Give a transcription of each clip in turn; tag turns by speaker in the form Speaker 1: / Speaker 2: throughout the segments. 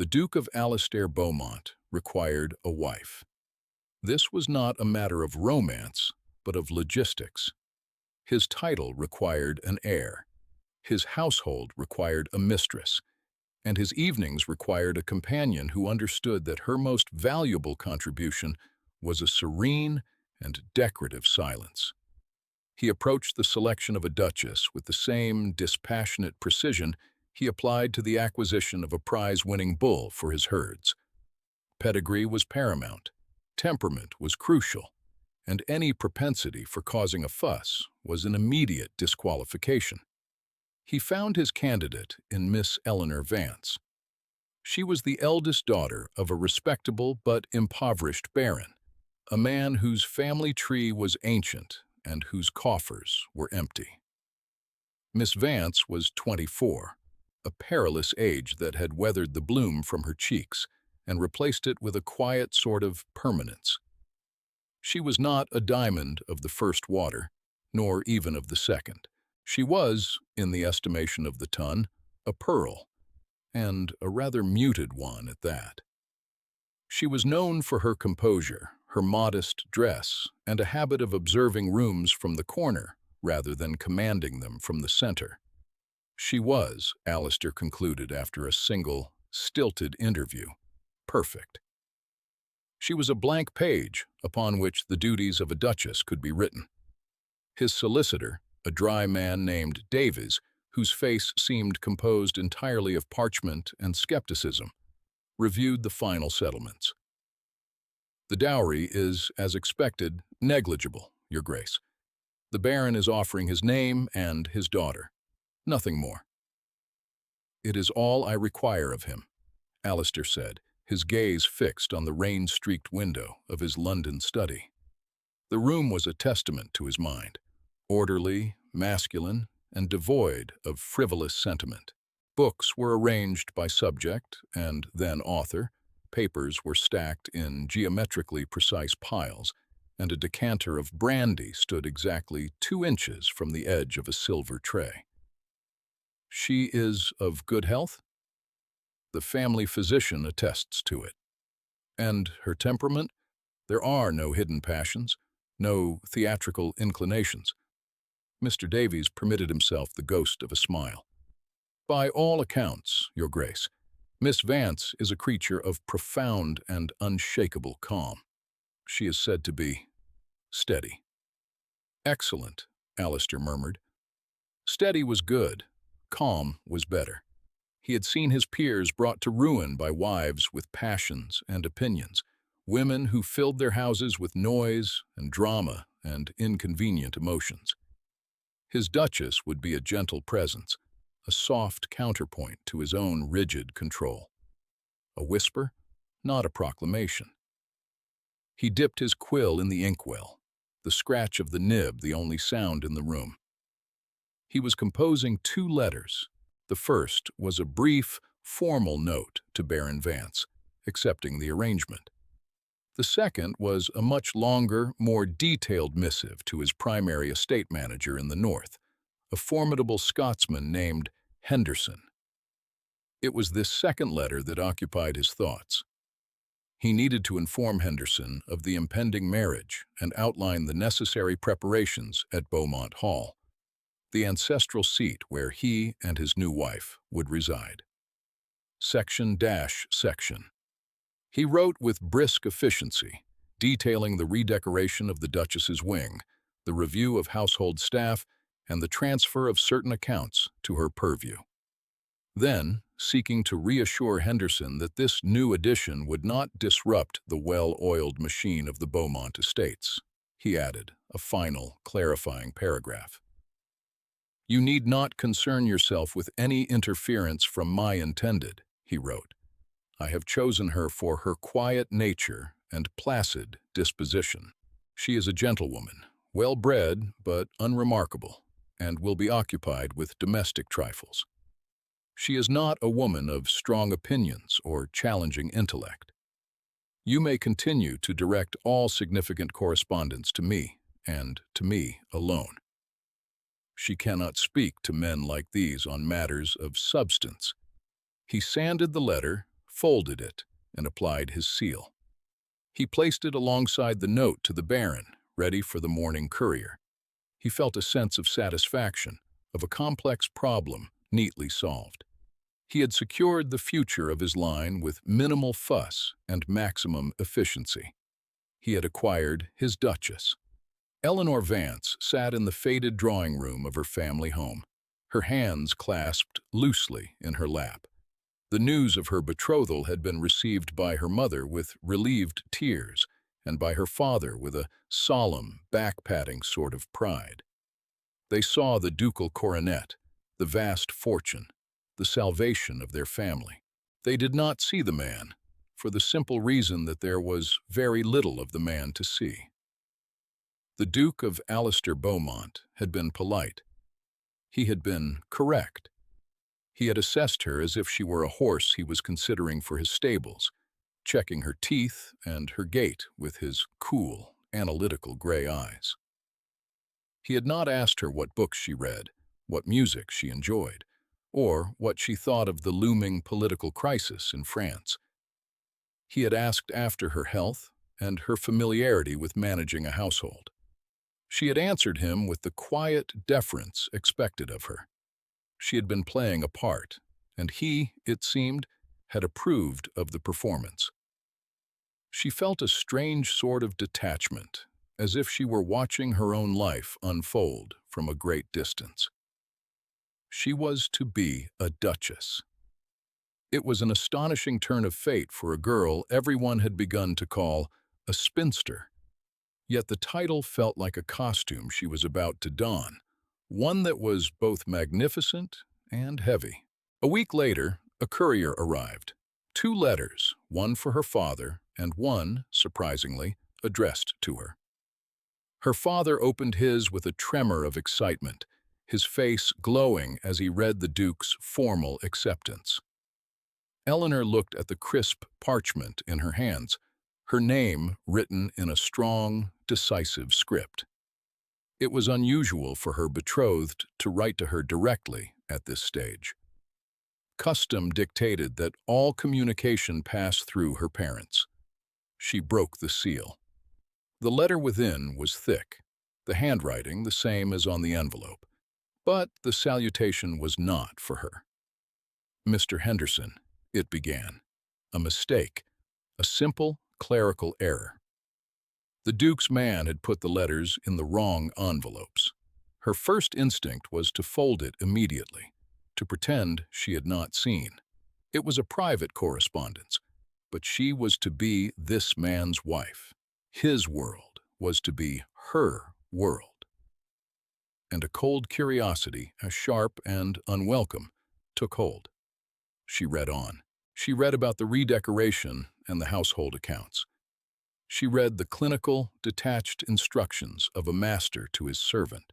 Speaker 1: The Duke of Alastair Beaumont required a wife. This was not a matter of romance, but of logistics. His title required an heir, his household required a mistress, and his evenings required a companion who understood that her most valuable contribution was a serene and decorative silence. He approached the selection of a duchess with the same dispassionate precision he applied to the acquisition of a prize-winning bull for his herds. Pedigree was paramount, temperament was crucial, and any propensity for causing a fuss was an immediate disqualification. He found his candidate in Miss Eleanor Vance. She was the eldest daughter of a respectable but impoverished baron, a man whose family tree was ancient and whose coffers were empty. Miss Vance was 24, a perilous age that had weathered the bloom from her cheeks and replaced it with a quiet sort of permanence. She was not a diamond of the first water, nor even of the second. She was, in the estimation of the ton, a pearl, and a rather muted one at that. She was known for her composure, her modest dress, and a habit of observing rooms from the corner rather than commanding them from the center. She was, Alastair concluded after a single, stilted interview, perfect. She was a blank page upon which the duties of a duchess could be written. His solicitor, a dry man named Davies, whose face seemed composed entirely of parchment and skepticism, reviewed the final settlements. The dowry is, as expected, negligible, Your Grace. The Baron is offering his name and his daughter. Nothing more. It is all I require of him, Alastair said, his gaze fixed on the rain-streaked window of his London study. The room was a testament to his mind, orderly, masculine, and devoid of frivolous sentiment. Books were arranged by subject and then author, papers were stacked in geometrically precise piles, and a decanter of brandy stood exactly 2 inches from the edge of a silver tray. She is of good health? The family physician attests to it. And her temperament? There are no hidden passions, no theatrical inclinations. Mr. Davies permitted himself the ghost of a smile. By all accounts, Your Grace, Miss Vance is a creature of profound and unshakable calm. She is said to be steady. Excellent, Alastair murmured. Steady was good, calm was better. He had seen his peers brought to ruin by wives with passions and opinions, women who filled their houses with noise and drama and inconvenient emotions. His duchess would be a gentle presence, a soft counterpoint to his own rigid control. A whisper, not a proclamation. He dipped his quill in the inkwell, the scratch of the nib the only sound in the room. He was composing 2 letters. The first was a brief, formal note to Baron Vance, accepting the arrangement. The second was a much longer, more detailed missive to his primary estate manager in the north, a formidable Scotsman named Henderson. It was this second letter that occupied his thoughts. He needed to inform Henderson of the impending marriage and outline the necessary preparations at Beaumont Hall, the ancestral seat where he and his new wife would reside. Section. He wrote with brisk efficiency, detailing the redecoration of the Duchess's wing, the review of household staff, and the transfer of certain accounts to her purview. Then, seeking to reassure Henderson that this new addition would not disrupt the well-oiled machine of the Beaumont estates, he added a final, clarifying paragraph. You need not concern yourself with any interference from my intended, he wrote. I have chosen her for her quiet nature and placid disposition. She is a gentlewoman, well-bred but unremarkable, and will be occupied with domestic trifles. She is not a woman of strong opinions or challenging intellect. You may continue to direct all significant correspondence to me, and to me alone. She cannot speak to men like these on matters of substance. He sanded the letter, folded it, and applied his seal. He placed it alongside the note to the Baron, ready for the morning courier. He felt a sense of satisfaction, of a complex problem neatly solved. He had secured the future of his line with minimal fuss and maximum efficiency. He had acquired his Duchess. Eleanor Vance sat in the faded drawing room of her family home, her hands clasped loosely in her lap. The news of her betrothal had been received by her mother with relieved tears and by her father with a solemn, back-patting sort of pride. They saw the ducal coronet, the vast fortune, the salvation of their family. They did not see the man, for the simple reason that there was very little of the man to see. The Duke of Alistair Beaumont had been polite. He had been correct. He had assessed her as if she were a horse he was considering for his stables, checking her teeth and her gait with his cool, analytical gray eyes. He had not asked her what books she read, what music she enjoyed, or what she thought of the looming political crisis in France. He had asked after her health and her familiarity with managing a household. She had answered him with the quiet deference expected of her. She had been playing a part, and he, it seemed, had approved of the performance. She felt a strange sort of detachment, as if she were watching her own life unfold from a great distance. She was to be a duchess. It was an astonishing turn of fate for a girl everyone had begun to call a spinster. Yet the title felt like a costume she was about to don, one that was both magnificent and heavy. A week later, a courier arrived. 2 letters, one for her father and one, surprisingly, addressed to her. Her father opened his with a tremor of excitement, his face glowing as he read the Duke's formal acceptance. Eleanor looked at the crisp parchment in her hands, her name written in a strong, decisive script. It was unusual for her betrothed to write to her directly at this stage. Custom dictated that all communication pass through her parents. She broke the seal. The letter within was thick, the handwriting the same as on the envelope, but the salutation was not for her. "Mr. Henderson," it began. A mistake, a simple clerical error. The Duke's man had put the letters in the wrong envelopes. Her first instinct was to fold it immediately, to pretend she had not seen. It was a private correspondence, but she was to be this man's wife. His world was to be her world. And a cold curiosity, as sharp and unwelcome, took hold. She read on. She read about the redecoration and the household accounts. She read the clinical, detached instructions of a master to his servant.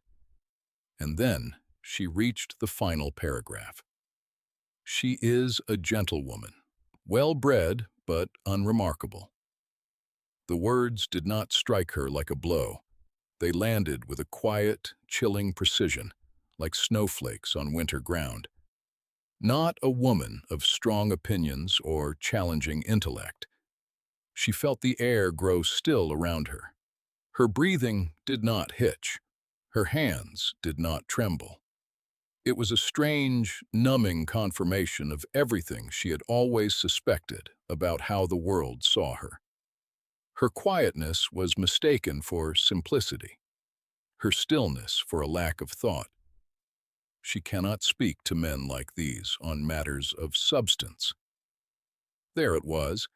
Speaker 1: And then she reached the final paragraph. "She is a gentlewoman, well-bred but unremarkable." The words did not strike her like a blow. They landed with a quiet, chilling precision, like snowflakes on winter ground. Not a woman of strong opinions or challenging intellect. She felt the air grow still around her. Her breathing did not hitch. Her hands did not tremble. It was a strange, numbing confirmation of everything she had always suspected about how the world saw her. Her quietness was mistaken for simplicity, her stillness for a lack of thought. She cannot speak to men like these on matters of substance. There it was,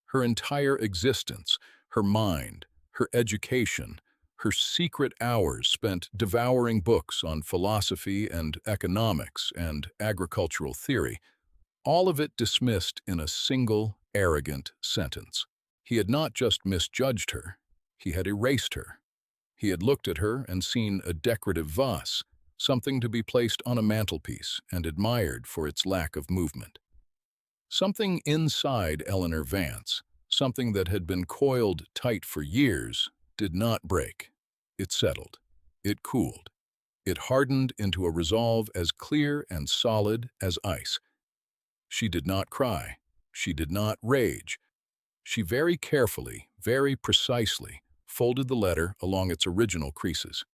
Speaker 1: her entire existence, her mind, her education, her secret hours spent devouring books on philosophy and economics and agricultural theory, all of it dismissed in a single, arrogant sentence. He had not just misjudged her, he had erased her. He had looked at her and seen a decorative vase, something to be placed on a mantelpiece and admired for its lack of movement. Something inside Eleanor Vance, something that had been coiled tight for years, did not break. It settled. It cooled. It hardened into a resolve as clear and solid as ice. She did not cry. She did not rage. She very carefully, very precisely, folded the letter along its original creases.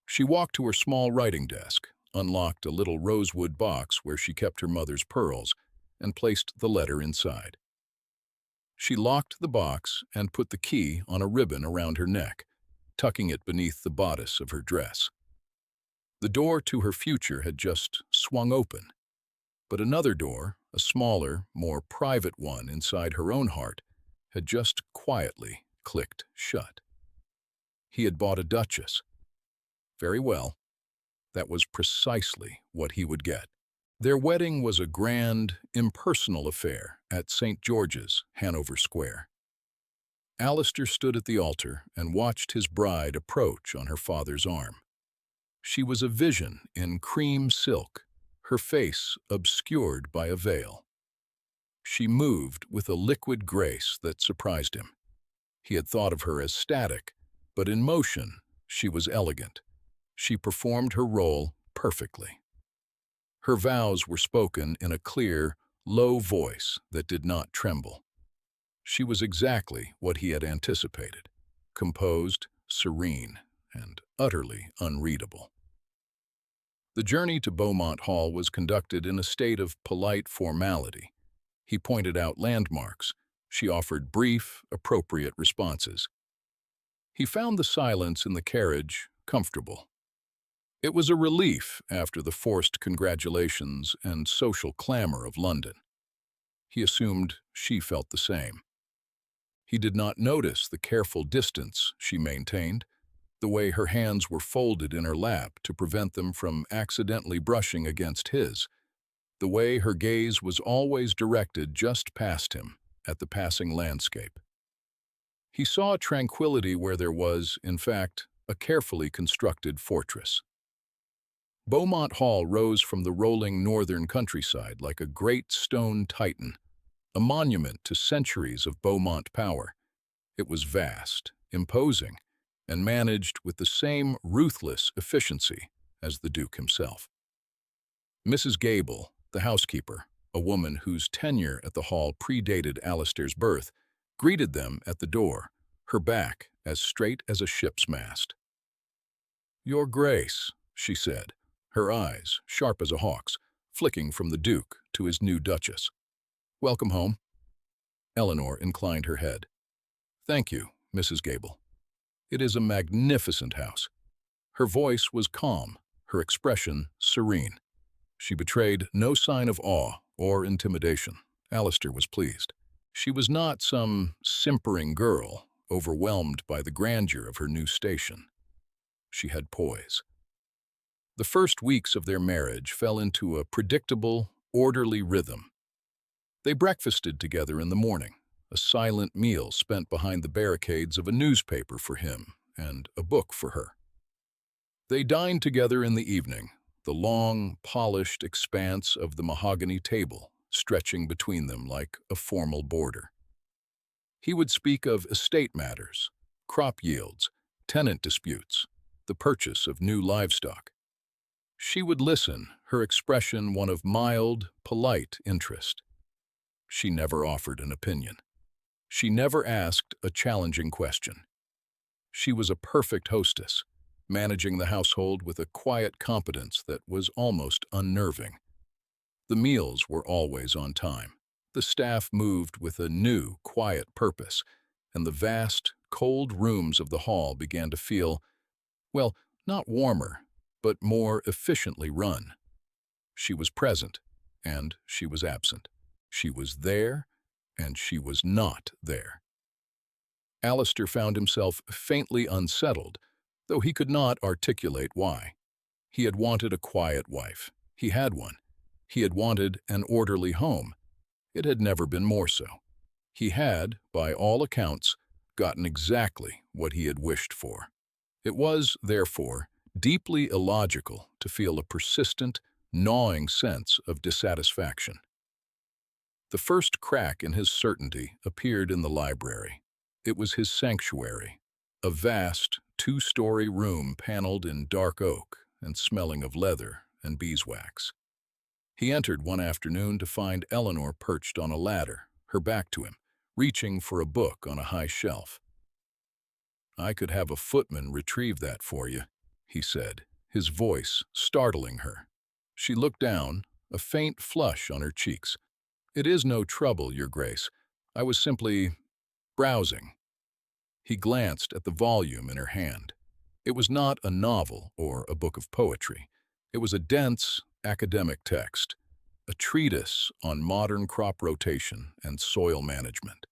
Speaker 1: She walked to her small writing desk, unlocked a little rosewood box where she kept her mother's pearls, and placed the letter inside. She locked the box and put the key on a ribbon around her neck, tucking it beneath the bodice of her dress. The door to her future had just swung open, but another door, a smaller, more private one inside her own heart, had just quietly clicked shut. He had bought a duchess. Very well, that was precisely what he would get. Their wedding was a grand, impersonal affair at St. George's, Hanover Square. Alistair stood at the altar and watched his bride approach on her father's arm. She was a vision in cream silk, her face obscured by a veil. She moved with a liquid grace that surprised him. He had thought of her as static, but in motion, she was elegant. She performed her role perfectly. Her vows were spoken in a clear, low voice that did not tremble. She was exactly what he had anticipated, composed, serene, and utterly unreadable. The journey to Beaumont Hall was conducted in a state of polite formality. He pointed out landmarks. She offered brief, appropriate responses. He found the silence in the carriage comfortable. It was a relief after the forced congratulations and social clamor of London. He assumed she felt the same. He did not notice the careful distance she maintained, the way her hands were folded in her lap to prevent them from accidentally brushing against his, the way her gaze was always directed just past him at the passing landscape. He saw a tranquility where there was, in fact, a carefully constructed fortress. Beaumont Hall rose from the rolling northern countryside like a great stone titan, a monument to centuries of Beaumont power. It was vast, imposing, and managed with the same ruthless efficiency as the Duke himself. Mrs. Gable, the housekeeper, a woman whose tenure at the hall predated Alistair's birth, greeted them at the door, her back as straight as a ship's mast. "Your Grace," she said, her eyes, sharp as a hawk's, flicking from the Duke to his new Duchess. "Welcome home." Eleanor inclined her head. "Thank you, Mrs. Gable. It is a magnificent house." Her voice was calm, her expression serene. She betrayed no sign of awe or intimidation. Alistair was pleased. She was not some simpering girl, overwhelmed by the grandeur of her new station. She had poise. The first weeks of their marriage fell into a predictable, orderly rhythm. They breakfasted together in the morning, a silent meal spent behind the barricades of a newspaper for him and a book for her. They dined together in the evening, the long, polished expanse of the mahogany table stretching between them like a formal border. He would speak of estate matters, crop yields, tenant disputes, the purchase of new livestock. She would listen, her expression one of mild, polite interest. She never offered an opinion. She never asked a challenging question. She was a perfect hostess, managing the household with a quiet competence that was almost unnerving. The meals were always on time. The staff moved with a new, quiet purpose, and the vast, cold rooms of the hall began to feel, well, not warmer, but more efficiently run. She was present, and she was absent. She was there, and she was not there. Alistair found himself faintly unsettled, though he could not articulate why. He had wanted a quiet wife. He had one. He had wanted an orderly home. It had never been more so. He had, by all accounts, gotten exactly what he had wished for. It was, therefore, deeply illogical to feel a persistent, gnawing sense of dissatisfaction. The first crack in his certainty appeared in the library. It was his sanctuary, a vast, two-story room paneled in dark oak and smelling of leather and beeswax. He entered one afternoon to find Eleanor perched on a ladder, her back to him, reaching for a book on a high shelf. "I could have a footman retrieve that for you," he said, his voice startling her. She looked down, a faint flush on her cheeks. "It is no trouble, Your Grace. I was simply browsing." He glanced at the volume in her hand. It was not a novel or a book of poetry. It was a dense, academic text, a treatise on modern crop rotation and soil management.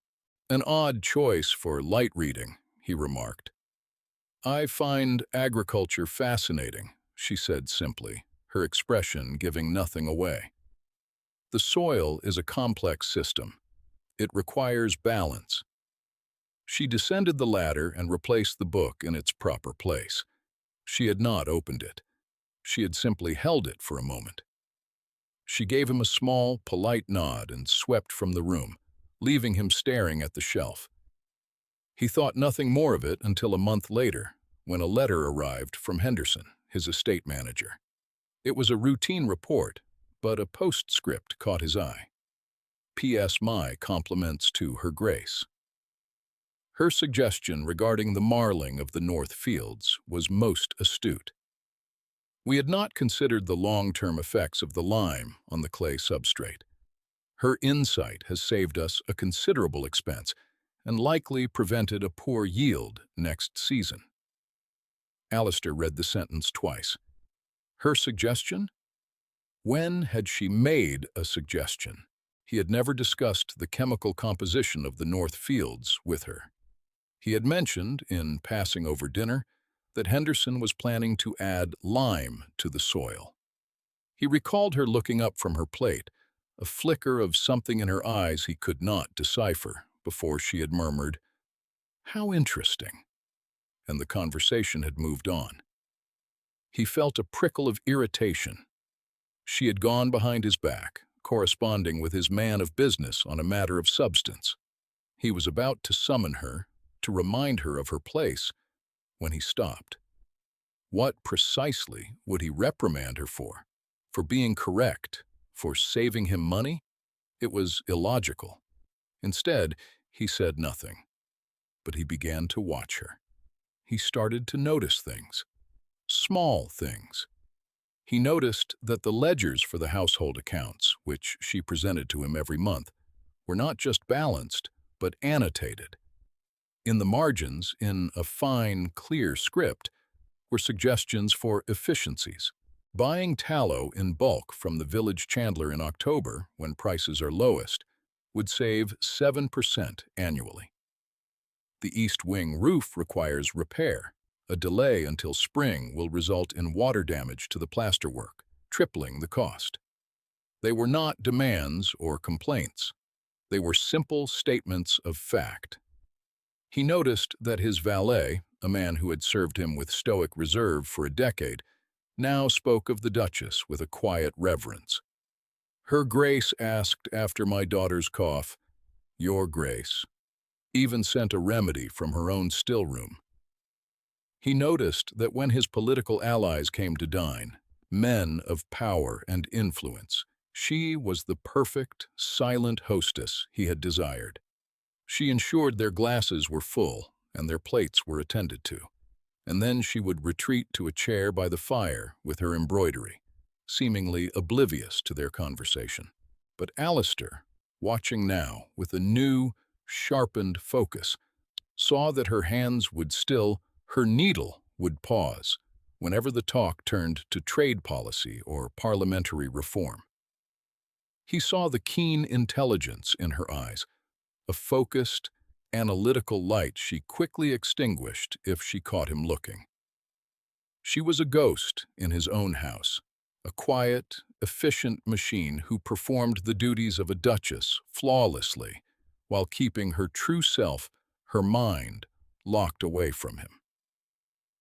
Speaker 1: "An odd choice for light reading," he remarked. "I find agriculture fascinating," she said simply, her expression giving nothing away. "The soil is a complex system. It requires balance." She descended the ladder and replaced the book in its proper place. She had not opened it. She had simply held it for a moment. She gave him a small, polite nod and swept from the room, leaving him staring at the shelf. He thought nothing more of it until a month later, when a letter arrived from Henderson, his estate manager. It was a routine report, but a postscript caught his eye. "P.S. My compliments to Her Grace." Her suggestion regarding the marling of the North Fields was most astute. We had not considered the long-term effects of the lime on the clay substrate. Her insight has saved us a considerable expense and likely prevented a poor yield next season. Alistair read the sentence twice. Her suggestion? When had she made a suggestion? He had never discussed the chemical composition of the North Fields with her. He had mentioned, in passing over dinner, that Henderson was planning to add lime to the soil. He recalled her looking up from her plate, a flicker of something in her eyes he could not decipher, before she had murmured, "How interesting," and the conversation had moved on. He felt a prickle of irritation. She had gone behind his back, corresponding with his man of business on a matter of substance. He was about to summon her, to remind her of her place, when he stopped. What precisely would he reprimand her for? For being correct? For saving him money? It was illogical. Instead, he said nothing. But he began to watch her. He started to notice things. Small things. He noticed that the ledgers for the household accounts, which she presented to him every month, were not just balanced, but annotated. In the margins, in a fine, clear script, were suggestions for efficiencies. Buying tallow in bulk from the village chandler in October, when prices are lowest, would save 7% annually. The east wing roof requires repair. A delay until spring will result in water damage to the plasterwork, tripling the cost. They were not demands or complaints. They were simple statements of fact. He noticed that his valet, a man who had served him with stoic reserve for a decade, now spoke of the Duchess with a quiet reverence. "Her Grace asked after my daughter's cough, Your Grace," even sent a remedy from her own still-room. He noticed that when his political allies came to dine, men of power and influence, she was the perfect, silent hostess he had desired. She ensured their glasses were full and their plates were attended to, and then she would retreat to a chair by the fire with her embroidery, seemingly oblivious to their conversation. But Alistair, watching now with a new, sharpened focus, saw that her hands would still, her needle would pause, whenever the talk turned to trade policy or parliamentary reform. He saw the keen intelligence in her eyes, a focused, analytical light she quickly extinguished if she caught him looking. She was a ghost in his own house, a quiet, efficient machine who performed the duties of a duchess flawlessly, while keeping her true self, her mind, locked away from him.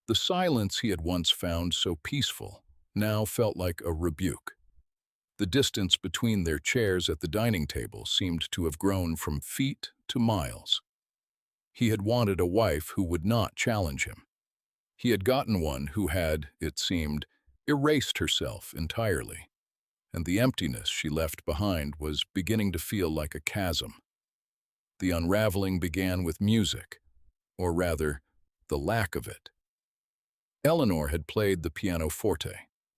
Speaker 1: The silence he had once found so peaceful now felt like a rebuke. The distance between their chairs at the dining table seemed to have grown from feet to miles. He had wanted a wife who would not challenge him. He had gotten one who had, it seemed, erased herself entirely. and the emptiness she left behind was beginning to feel like a chasm. The unraveling began with music, or rather, the lack of it. Eleanor had played the pianoforte.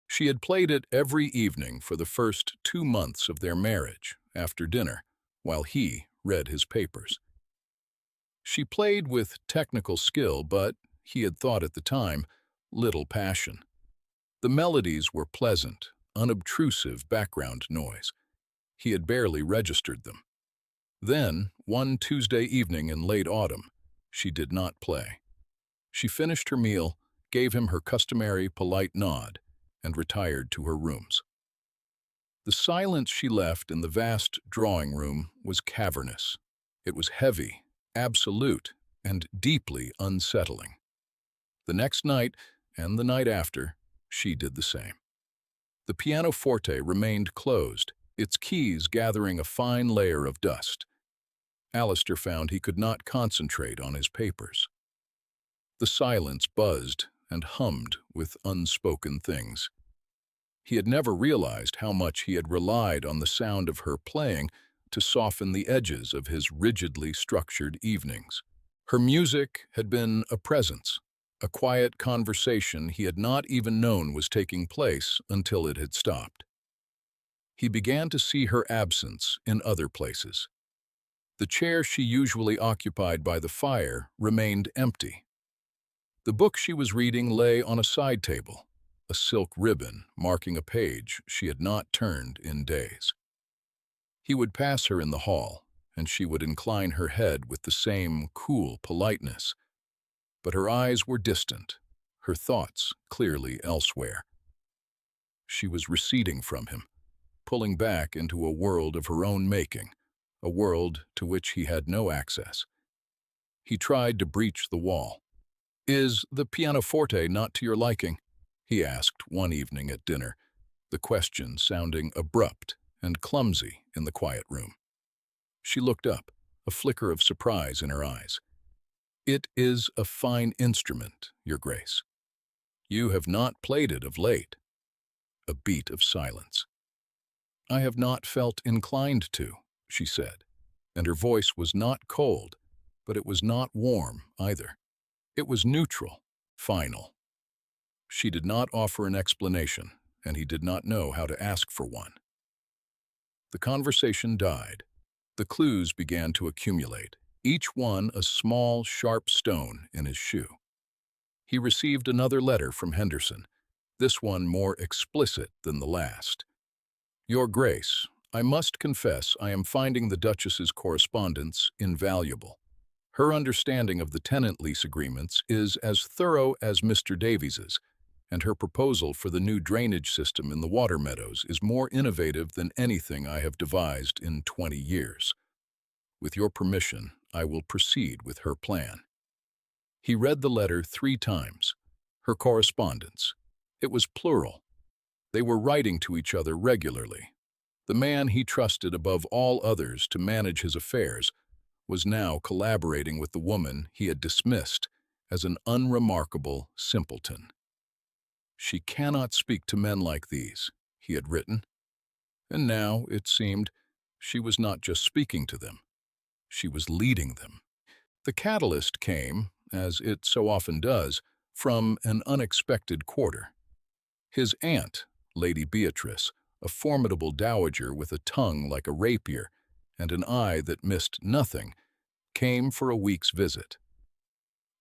Speaker 1: She had played it every evening for the first 2 months of their marriage, after dinner, while he read his papers. She played with technical skill, but, he had thought at the time, little passion. The melodies were pleasant, unobtrusive background noise. He had barely registered them. Then, one Tuesday evening in late autumn, she did not play. She finished her meal, gave him her customary polite nod, and retired to her rooms. The silence she left in the vast drawing room was cavernous. It was heavy, absolute, and deeply unsettling. The next night, and the night after, she did the same. The pianoforte remained closed, its keys gathering a fine layer of dust. Alistair found he could not concentrate on his papers. The silence buzzed and hummed with unspoken things. He had never realized how much he had relied on the sound of her playing to soften the edges of his rigidly structured evenings. Her music had been a presence, a quiet conversation he had not even known was taking place until it had stopped. He began to see her absence in other places. The chair she usually occupied by the fire remained empty. The book she was reading lay on a side table, a silk ribbon marking a page she had not turned in days. He would pass her in the hall, and she would incline her head with the same cool politeness. But her eyes were distant, her thoughts clearly elsewhere. She was receding from him, pulling back into a world of her own making, a world to which he had no access. He tried to breach the wall. "Is the pianoforte not to your liking?" he asked one evening at dinner, the question sounding abrupt and clumsy in the quiet room. She looked up, a flicker of surprise in her eyes. "It is a fine instrument, Your Grace. You have not played it of late." A beat of silence. "I have not felt inclined to," she said, and her voice was not cold, but it was not warm either. It was neutral, final. She did not offer an explanation, and he did not know how to ask for one. The conversation died. The clues began to accumulate, each one a small, sharp stone in his shoe. He received another letter from Henderson, this one more explicit than the last. "Your Grace, I must confess I am finding the Duchess's correspondence invaluable. Her understanding of the tenant lease agreements is as thorough as Mr. Davies's, and her proposal for the new drainage system in the water meadows is more innovative than anything I have devised in 20 years. With your permission, I will proceed with her plan." He read the letter 3 times. Her correspondence. It was plural. They were writing to each other regularly. The man he trusted above all others to manage his affairs was now collaborating with the woman he had dismissed as an unremarkable simpleton. "She cannot speak to men like these," he had written. And now, it seemed, she was not just speaking to them. She was leading them. The catalyst came, as it so often does, from an unexpected quarter. His aunt, Lady Beatrice, a formidable dowager with a tongue like a rapier and an eye that missed nothing, came for a week's visit.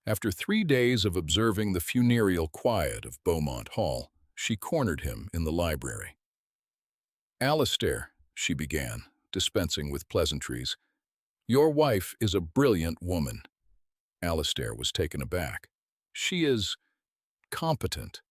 Speaker 1: After 3 days of observing the funereal quiet of Beaumont Hall, she cornered him in the library. "Alistair," she began, dispensing with pleasantries, "your wife is a brilliant woman." Alistair was taken aback. "She is competent."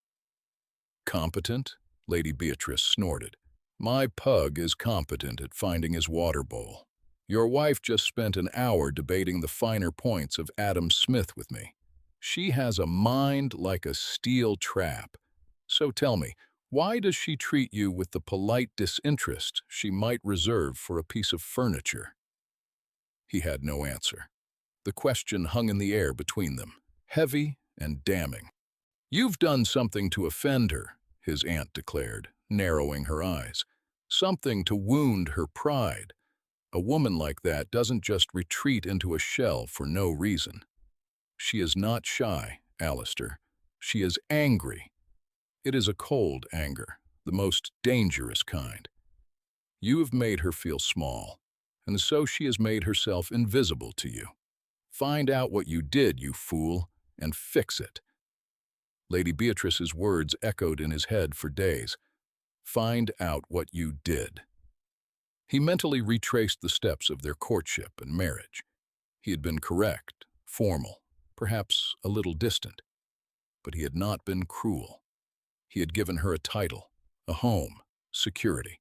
Speaker 1: "Competent?" Lady Beatrice snorted. "My pug is competent at finding his water bowl. Your wife just spent an hour debating the finer points of Adam Smith with me. She has a mind like a steel trap. So tell me, why does she treat you with the polite disinterest she might reserve for a piece of furniture?" He had no answer. The question hung in the air between them, heavy and damning. "You've done something to offend her," his aunt declared, narrowing her eyes. something to wound her pride. A woman like that doesn't just retreat into a shell for no reason. She is not shy, Alistair. She is angry. It is a cold anger, the most dangerous kind. You have made her feel small, and so she has made herself invisible to you. Find out what you did, you fool, and fix it. Lady Beatrice's words echoed in his head for days. Find out what you did. He mentally retraced the steps of their courtship and marriage. He had been correct, formal, perhaps a little distant, but he had not been cruel. He had given her a title, a home, security.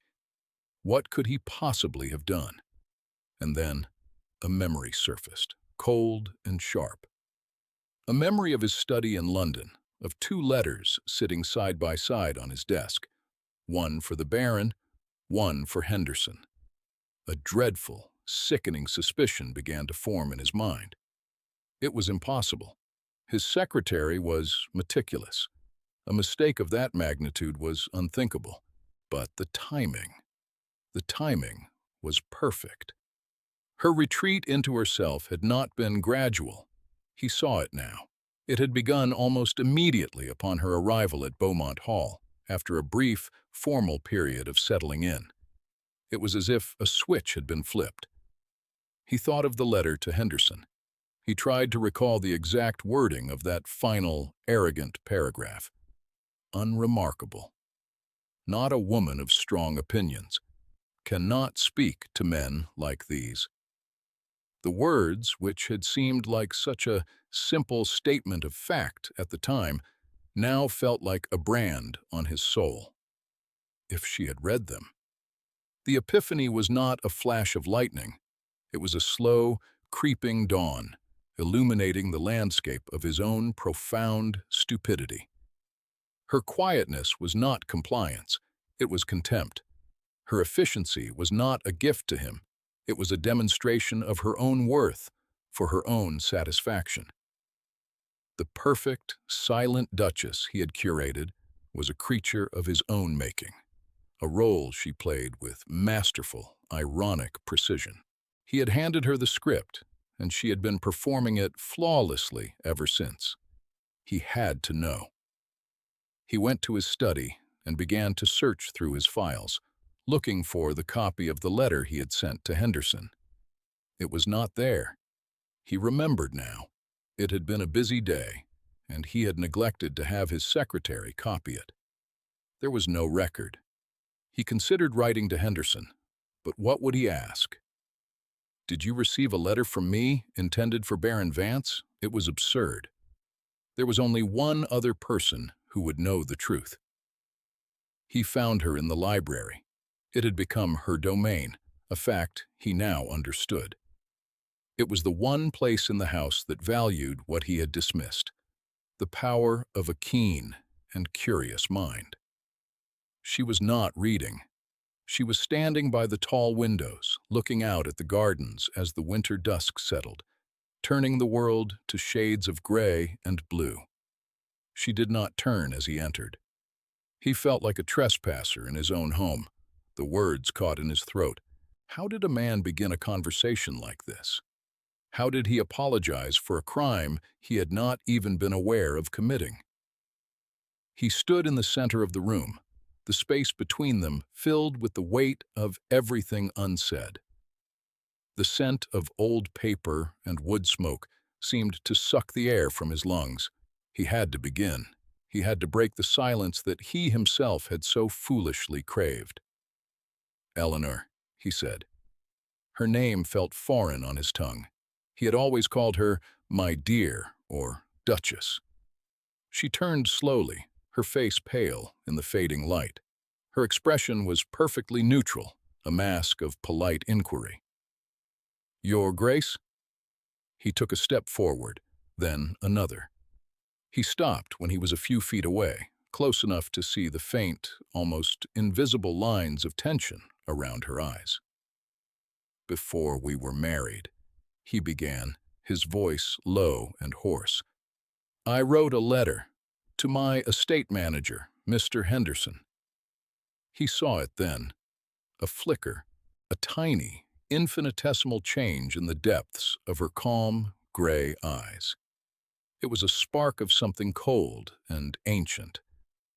Speaker 1: What could he possibly have done? And then a memory surfaced, cold and sharp. A memory of his study in London, of two letters sitting side by side on his desk, one for the Baron, one for Henderson. A dreadful, sickening suspicion began to form in his mind. It was impossible. His secretary was meticulous. A mistake of that magnitude was unthinkable. But the timing was perfect. Her retreat into herself had not been gradual. He saw it now. It had begun almost immediately upon her arrival at Beaumont Hall, after a brief, formal period of settling in. It was as if a switch had been flipped. He thought of the letter to Henderson. He tried to recall the exact wording of that final, arrogant paragraph. Unremarkable. Not a woman of strong opinions. Cannot speak to men like these. The words, which had seemed like such a simple statement of fact at the time, now felt like a brand on his soul. If she had read them. The epiphany was not a flash of lightning. It was a slow, creeping dawn, illuminating the landscape of his own profound stupidity. Her quietness was not compliance, it was contempt. Her efficiency was not a gift to him, it was a demonstration of her own worth, for her own satisfaction. The perfect, silent duchess he had curated was a creature of his own making, a role she played with masterful, ironic precision. He had handed her the script, and she had been performing it flawlessly ever since. He had to know. He went to his study and began to search through his files, looking for the copy of the letter he had sent to Henderson. It was not there. He remembered now. It had been a busy day, and he had neglected to have his secretary copy it. There was no record. He considered writing to Henderson, but what would he ask? Did you receive a letter from me intended for Baron Vance? It was absurd. There was only one other person who would know the truth. He found her in the library. It had become her domain, a fact he now understood. It was the one place in the house that valued what he had dismissed, the power of a keen and curious mind. She was not reading. She was standing by the tall windows, looking out at the gardens as the winter dusk settled, turning the world to shades of gray and blue. She did not turn as he entered. He felt like a trespasser in his own home. The words caught in his throat. How did a man begin a conversation like this? How did he apologize for a crime he had not even been aware of committing? He stood in the center of the room, the space between them filled with the weight of everything unsaid. The scent of old paper and wood smoke seemed to suck the air from his lungs. He had to begin. He had to break the silence that he himself had so foolishly craved. Eleanor, he said. Her name felt foreign on his tongue. He had always called her my dear or Duchess. She turned slowly, her face pale in the fading light. Her expression was perfectly neutral, a mask of polite inquiry. Your Grace? He took a step forward, then another. He stopped when he was a few feet away, close enough to see the faint, almost invisible lines of tension around her eyes. Before we were married, he began, his voice low and hoarse. I wrote a letter to my estate manager, Mr. Henderson. He saw it then. a flicker, a tiny, infinitesimal change in the depths of her calm, gray eyes. It was a spark of something cold and ancient,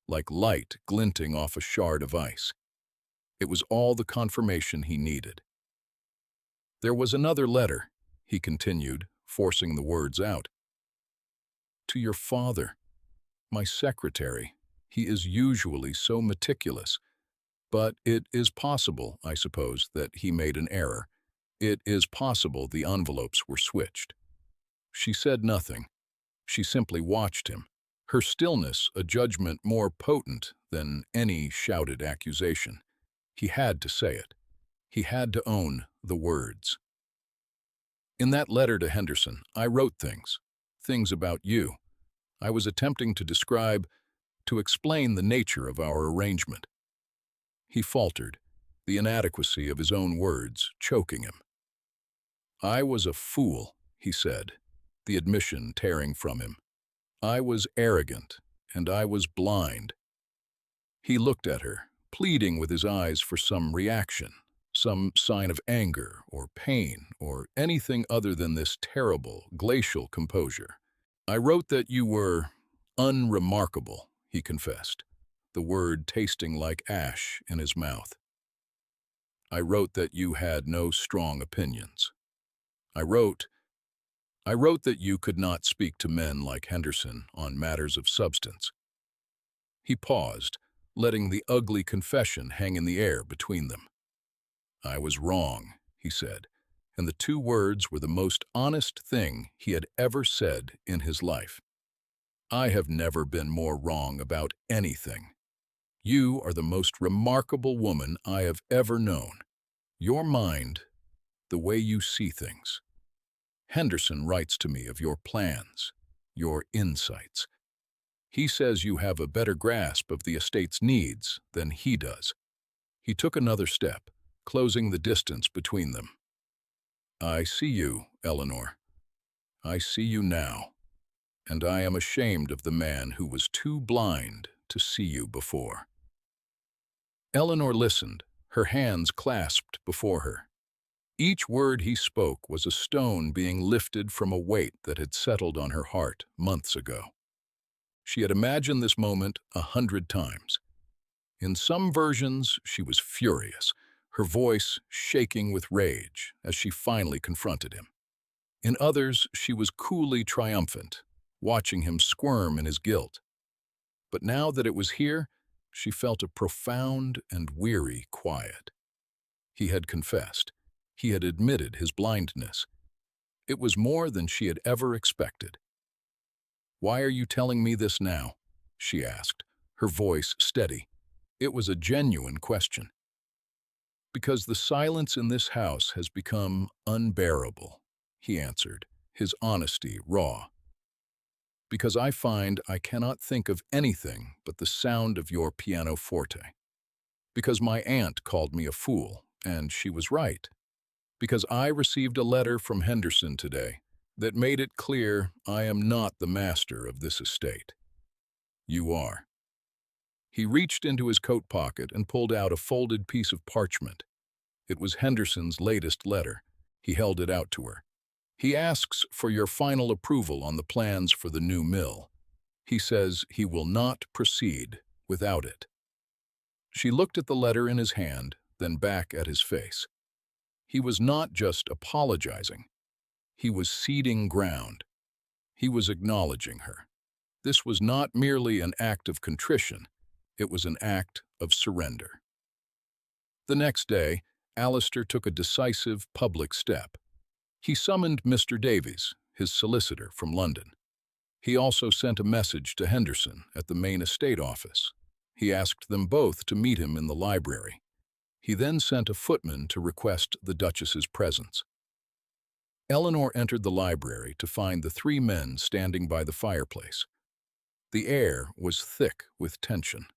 Speaker 1: like light glinting off a shard of ice. It was all the confirmation he needed. "There was another letter," he continued, forcing the words out. "To your father, my secretary. He is usually so meticulous. But it is possible, I suppose, that he made an error. It is possible the envelopes were switched." She said nothing. She simply watched him, her stillness a judgment more potent than any shouted accusation. He had to say it. He had to own the words. "In that letter to Henderson, I wrote things about you. I was attempting to describe, to explain the nature of our arrangement." He faltered, the inadequacy of his own words choking him. "I was a fool," he said, the admission tearing from him. "I was arrogant, and I was blind." He looked at her, pleading with his eyes for some reaction, some sign of anger or pain or anything other than this terrible, glacial composure. "I wrote that you were unremarkable," he confessed, the word tasting like ash in his mouth. "I wrote that you had no strong opinions. I wrote that you could not speak to men like Henderson on matters of substance." He paused, letting the ugly confession hang in the air between them. "I was wrong," he said, and the two words were the most honest thing he had ever said in his life. "I have never been more wrong about anything. You are the most remarkable woman I have ever known. Your mind, the way you see things. Henderson writes to me of your plans, your insights. He says you have a better grasp of the estate's needs than he does." He took another step, closing the distance between them. "I see you, Eleanor. I see you now, and I am ashamed of the man who was too blind to see you before." Eleanor listened, her hands clasped before her. Each word he spoke was a stone being lifted from a weight that had settled on her heart months ago. She had imagined this moment 100 times. In some versions, she was furious, her voice shaking with rage as she finally confronted him. In others, she was coolly triumphant, watching him squirm in his guilt. But now that it was here, she felt a profound and weary quiet. He had confessed. He had admitted his blindness. It was more than she had ever expected. "Why are you telling me this now?" she asked, her voice steady. It was a genuine question. "Because the silence in this house has become unbearable," he answered, his honesty raw. "Because I find I cannot think of anything but the sound of your pianoforte. Because my aunt called me a fool, and she was right. Because I received a letter from Henderson today that made it clear I am not the master of this estate. You are." He reached into his coat pocket and pulled out a folded piece of parchment. It was Henderson's latest letter. He held it out to her. "He asks for your final approval on the plans for the new mill. He says he will not proceed without it." She looked at the letter in his hand, then back at his face. He was not just apologizing. He was ceding ground. He was acknowledging her. This was not merely an act of contrition. It was an act of surrender. The next day, Alistair took a decisive public step. He summoned Mr. Davies, his solicitor from London. He also sent a message to Henderson at the main estate office. He asked them both to meet him in the library. He then sent a footman to request the Duchess's presence. Eleanor entered the library to find the three men standing by the fireplace. The air was thick with tension.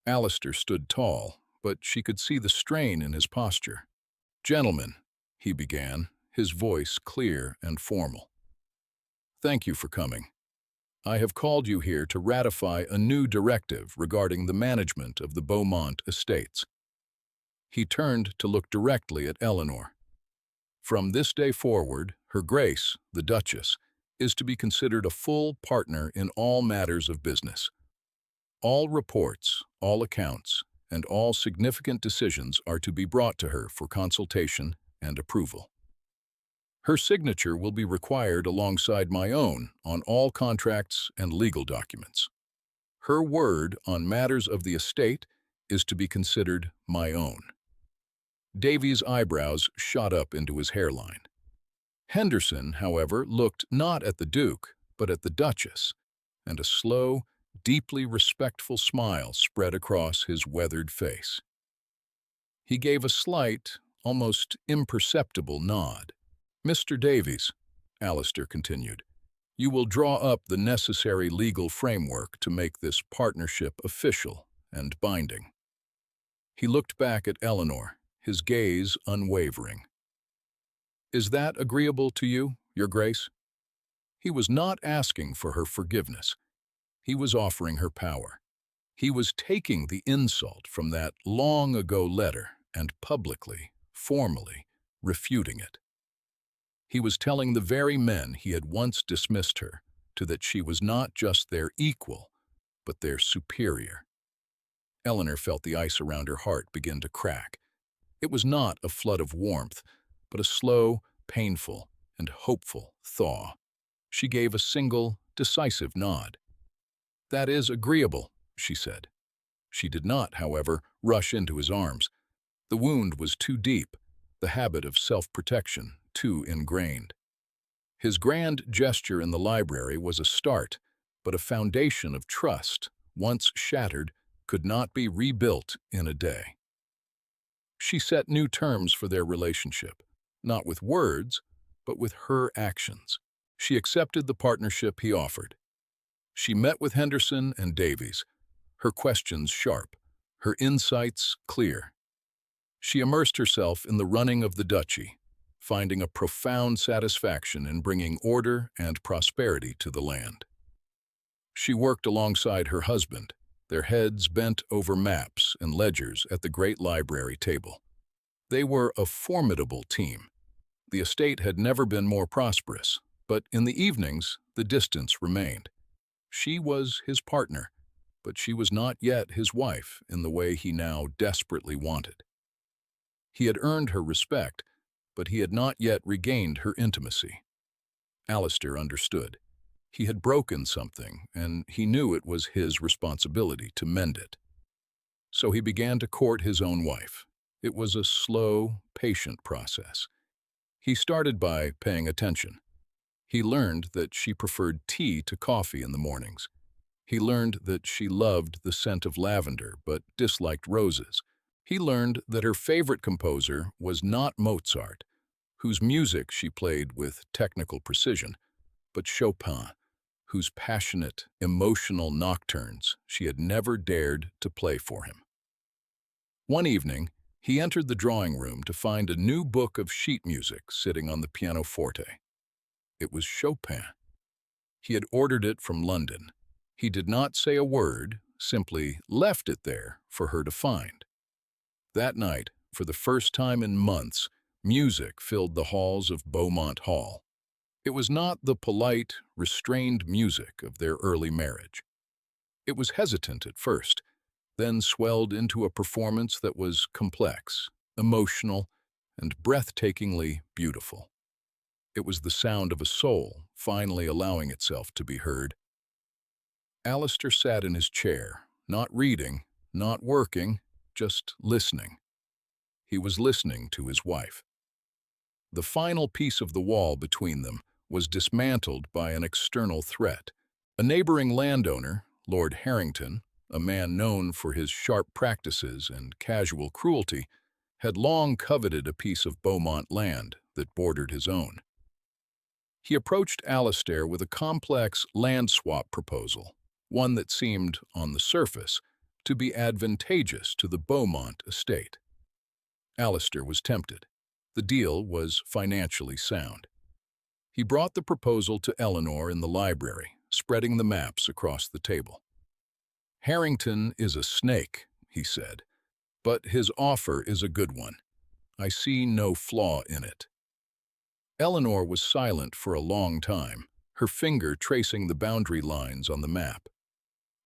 Speaker 1: Alistair stood tall, but she could see the strain in his posture. "Gentlemen," he began, his voice clear and formal. "Thank you for coming. I have called you here to ratify a new directive regarding the management of the Beaumont estates. He turned to look directly at Eleanor. From this day forward, Her Grace, the Duchess, is to be considered a full partner in all matters of business. All reports, all accounts, and all significant decisions are to be brought to her for consultation and approval. Her signature will be required alongside my own on all contracts and legal documents. Her word on matters of the estate is to be considered my own. Davy's eyebrows shot up into his hairline. Henderson, however, looked not at the Duke, but at the Duchess, and a slow, deeply respectful smile spread across his weathered face. He gave a slight, almost imperceptible nod. "Mr. Davies," Alistair continued, "you will draw up the necessary legal framework to make this partnership official and binding." He looked back at Eleanor, his gaze unwavering. "Is that agreeable to you, Your Grace?" He was not asking for her forgiveness. He was offering her power. He was taking the insult from that long-ago letter and publicly, formally, refuting it. He was telling the very men he had once dismissed her that she was not just their equal, but their superior. Eleanor felt the ice around her heart begin to crack. It was not a flood of warmth, but a slow, painful, and hopeful thaw. She gave a single, decisive nod. "That is agreeable," she said. She did not, however, rush into his arms. The wound was too deep, the habit of self-protection too ingrained. His grand gesture in the library was a start, but a foundation of trust, once shattered, could not be rebuilt in a day. She set new terms for their relationship, not with words, but with her actions. She accepted the partnership he offered. She met with Henderson and Davies, her questions sharp, her insights clear. She immersed herself in the running of the duchy, finding a profound satisfaction in bringing order and prosperity to the land. She worked alongside her husband, their heads bent over maps and ledgers at the great library table. They were a formidable team. The estate had never been more prosperous, but in the evenings, the distance remained. She was his partner, but she was not yet his wife in the way he now desperately wanted. He had earned her respect, but he had not yet regained her intimacy. Alistair understood. He had broken something, and he knew it was his responsibility to mend it. So he began to court his own wife. It was a slow, patient process. He started by paying attention. He learned that she preferred tea to coffee in the mornings. He learned that she loved the scent of lavender but disliked roses. He learned that her favorite composer was not Mozart, whose music she played with technical precision, but Chopin, whose passionate, emotional nocturnes she had never dared to play for him. One evening, he entered the drawing room to find a new book of sheet music sitting on the pianoforte. It was Chopin. He had ordered it from London. He did not say a word, simply left it there for her to find. That night, for the first time in months, music filled the halls of Beaumont Hall. It was not the polite, restrained music of their early marriage. It was hesitant at first, then swelled into a performance that was complex, emotional, and breathtakingly beautiful. It was the sound of a soul finally allowing itself to be heard. Alistair sat in his chair, not reading, not working, just listening. He was listening to his wife. The final piece of the wall between them was dismantled by an external threat. A neighboring landowner, Lord Harrington, a man known for his sharp practices and casual cruelty, had long coveted a piece of Beaumont land that bordered his own. He approached Alistair with a complex land swap proposal, one that seemed, on the surface, to be advantageous to the Beaumont estate. Alistair was tempted. The deal was financially sound. He brought the proposal to Eleanor in the library, spreading the maps across the table. "Harrington is a snake," he said, but his offer is a good one. I see no flaw in it." Eleanor was silent for a long time, her finger tracing the boundary lines on the map.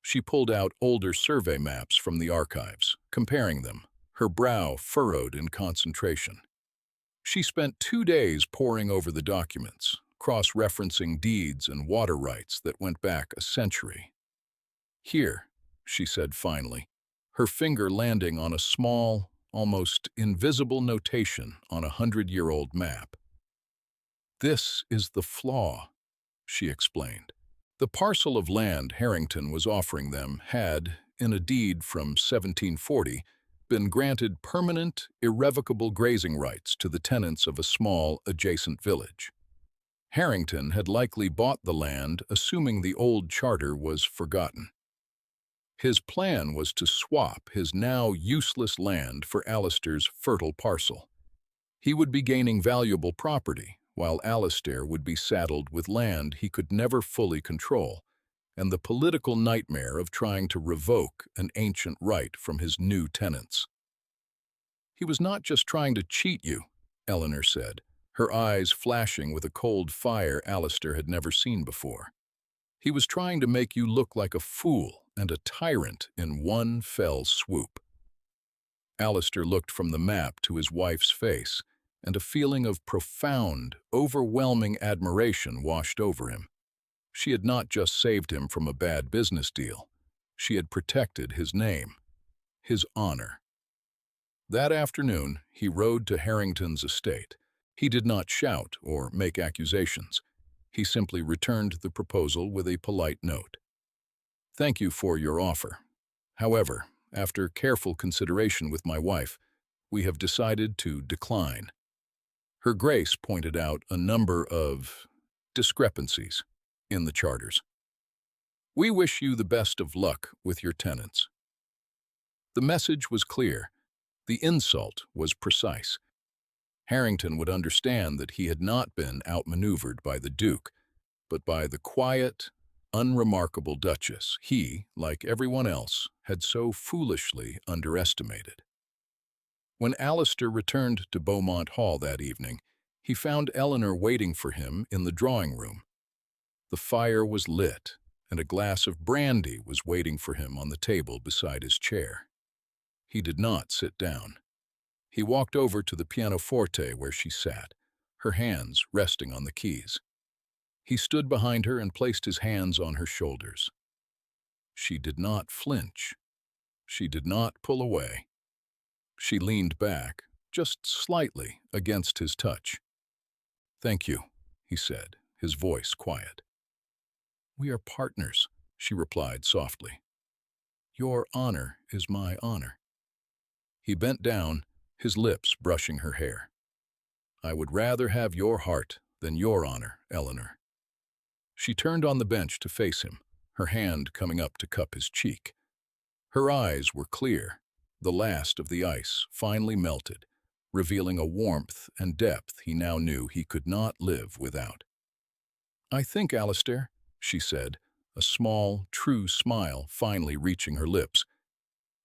Speaker 1: She pulled out older survey maps from the archives, comparing them, her brow furrowed in concentration. She spent 2 days poring over the documents, cross-referencing deeds and water rights that went back a century. "Here," she said finally, her finger landing on a small, almost invisible notation on a 100-year-old map. "This is the flaw," she explained. The parcel of land Harrington was offering them had, in a deed from 1740, been granted permanent, irrevocable grazing rights to the tenants of a small, adjacent village. Harrington had likely bought the land assuming the old charter was forgotten. His plan was to swap his now useless land for Alistair's fertile parcel. He would be gaining valuable property, while Alistair would be saddled with land he could never fully control, and the political nightmare of trying to revoke an ancient right from his new tenants. "He was not just trying to cheat you," Eleanor said, her eyes flashing with a cold fire Alistair had never seen before. "He was trying to make you look like a fool and a tyrant in one fell swoop." Alistair looked from the map to his wife's face, and a feeling of profound, overwhelming admiration washed over him. She had not just saved him from a bad business deal. She had protected his name, his honor. That afternoon, he rode to Harrington's estate. He did not shout or make accusations. He simply returned the proposal with a polite note. "Thank you for your offer. However, after careful consideration with my wife, we have decided to decline." Her Grace pointed out a number of discrepancies in the charters. "We wish you the best of luck with your tenants." The message was clear. The insult was precise. Harrington would understand that he had not been outmaneuvered by the Duke, but by the quiet, unremarkable Duchess he, like everyone else, had so foolishly underestimated. When Alistair returned to Beaumont Hall that evening, he found Eleanor waiting for him in the drawing room. The fire was lit, and a glass of brandy was waiting for him on the table beside his chair. He did not sit down. He walked over to the pianoforte where she sat, her hands resting on the keys. He stood behind her and placed his hands on her shoulders. She did not flinch. She did not pull away. She leaned back, just slightly, against his touch. "Thank you," he said, his voice quiet. "We are partners," she replied softly. "Your honor is my honor." He bent down, his lips brushing her hair. "I would rather have your heart than your honor, Eleanor." She turned on the bench to face him, her hand coming up to cup his cheek. Her eyes were clear. The last of the ice finally melted, revealing a warmth and depth he now knew he could not live without. "I think, Alistair," she said, a small, true smile finally reaching her lips,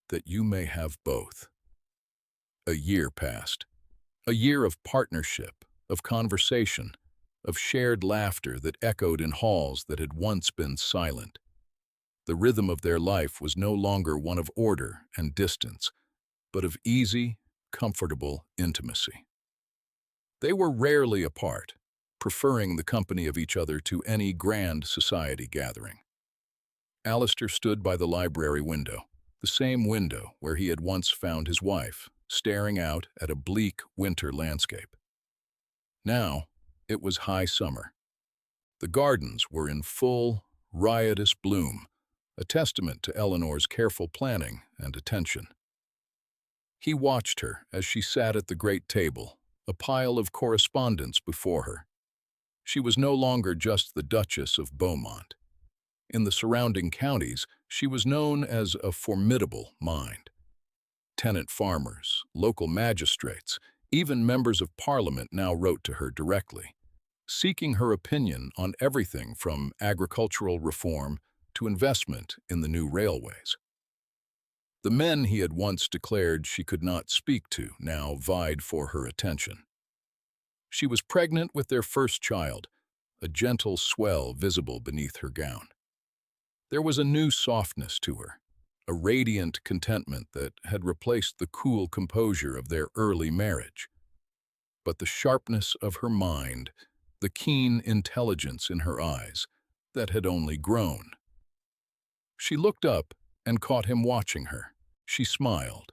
Speaker 1: "that you may have both." A year passed. A year of partnership, of conversation, of shared laughter that echoed in halls that had once been silent. The rhythm of their life was no longer one of order and distance, but of easy, comfortable intimacy. They were rarely apart, preferring the company of each other to any grand society gathering. Alistair stood by the library window, the same window where he had once found his wife, staring out at a bleak winter landscape. Now, it was high summer. The gardens were in full, riotous bloom, a testament to Eleanor's careful planning and attention. He watched her as she sat at the great table, a pile of correspondence before her. She was no longer just the Duchess of Beaumont. In the surrounding counties, she was known as a formidable mind. Tenant farmers, local magistrates, even members of Parliament now wrote to her directly, seeking her opinion on everything from agricultural reform to investment in the new railways. The men he had once declared she could not speak to now vied for her attention. She was pregnant with their first child, a gentle swell visible beneath her gown. There was a new softness to her, a radiant contentment that had replaced the cool composure of their early marriage. But the sharpness of her mind, the keen intelligence in her eyes, that had only grown. She looked up and caught him watching her. She smiled,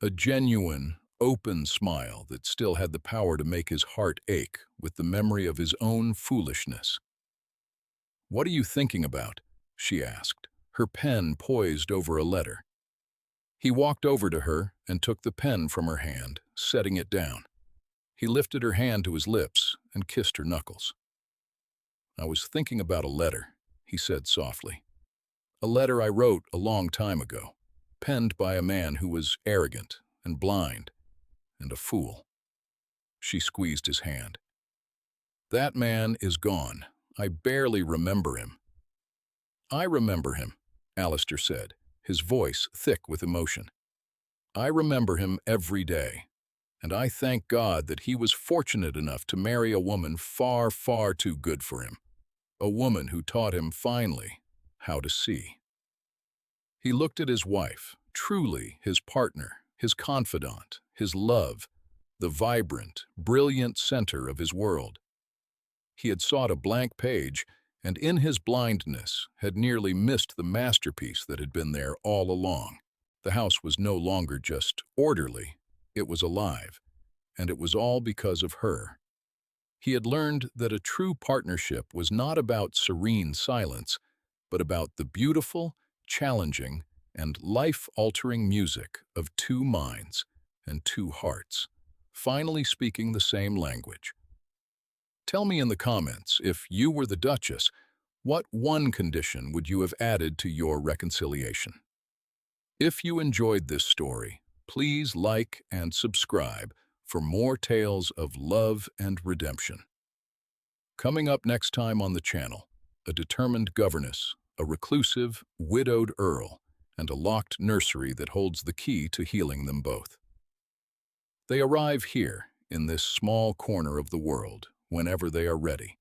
Speaker 1: a genuine, open smile that still had the power to make his heart ache with the memory of his own foolishness. "What are you thinking about?" she asked, her pen poised over a letter. He walked over to her and took the pen from her hand, setting it down. He lifted her hand to his lips and kissed her knuckles. "I was thinking about a letter," he said softly. "A letter I wrote a long time ago, penned by a man who was arrogant and blind and a fool." She squeezed his hand. "That man is gone. I barely remember him." "I remember him," Alistair said, his voice thick with emotion. "I remember him every day, and I thank God that he was fortunate enough to marry a woman far, far too good for him, a woman who taught him finally how to see." He looked at his wife, truly his partner, his confidant, his love, the vibrant, brilliant center of his world. He had sought a blank page, and in his blindness had nearly missed the masterpiece that had been there all along. The house was no longer just orderly, it was alive, and it was all because of her. He had learned that a true partnership was not about serene silence, but about the beautiful, challenging, and life-altering music of two minds and two hearts, finally speaking the same language. Tell me in the comments, if you were the Duchess, what one condition would you have added to your reconciliation? If you enjoyed this story, please like and subscribe for more tales of love and redemption. Coming up next time on the channel, a determined governess, a reclusive, widowed earl, and a locked nursery that holds the key to healing them both. They arrive here, in this small corner of the world, whenever they are ready.